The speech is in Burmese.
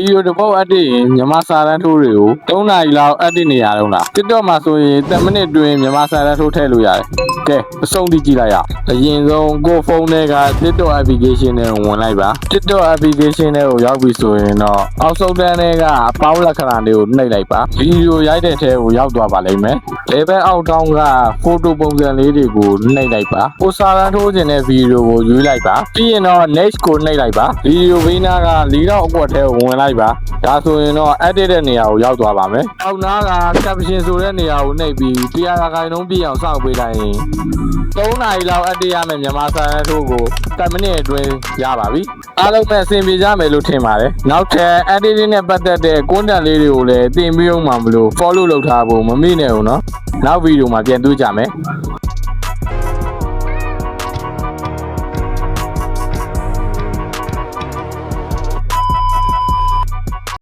ဒီယိုတစ်ပုတ်အပ်တစ်ရင်မြန်မာစာတန်းထိုးတွေကို3နာရီလောက်အပ်တစ်နေရတော့လား TikTok မှာဆိုရင်10မိနစ်တွင်းမြန်မာစာတန်းထိုးထည့်လို့ရတယ်ကဲအဆုံးထိကြည့်လိုက်ရအောင်အရင်ဆုံးကိုဖုန်းထဲက TikTok application နဲ့ဝင်လိုက်ပါ TikTok application နဲ့ကိုရောက်ပြီဆိုရင်တော့အောက်ဆုံးတန်းထဲကအပေါင်းလက္ခဏာတွေကိုနှိပ်လိုက်ပါဗီဒီယိုရိုက်တဲ့ထဲကိုရောက်သွားပါလိမ့်မယ်လေဘက်အောက်တောင်းကဖိုတိုပုံစံလေးတွေကိုနှိပ်လိုက်ပါကိုစာတန်းထိုးခြင်းတဲ့ဗီဒီယိုကိုရွေးလိုက်ပါပြီးရင်တော့ next ကိုနှိပ်လိုက်ပါဗီဒီယိုဘေးနားက၄တော့အကွက်ထဲကိုဝင်လိုက်ပါဒါဆိုရင်တော့ edit တဲ့နေရာကိုရောက်သွားပါမယ်အောက်နားက caption ဆိုတဲ့နေရာကိုနှိပ်ပြီး100ခိုင်နှုန်းပြည့်အောင်စောင့်ပေးလိုက်ရင်3နာရီလောက် edit ရမယ်မြန်မာစာတန်းထိုးကို10မိနစ်အတွင်းရပါပြီအားလုံးပဲအဆင်ပြေကြမယ်လို့ထင်ပါတယ်နောက်ထပ် editing နဲ့ပတ်သက်တဲ့ content လေးတွေကိုလည်းသင်ပေးအောင်မှာမလို့ follow လုပ်ထားဖို့မမေ့နဲ့ဦးနော်နောက်ဗီဒီယိုမှာပြန်တွေ့ကြမယ်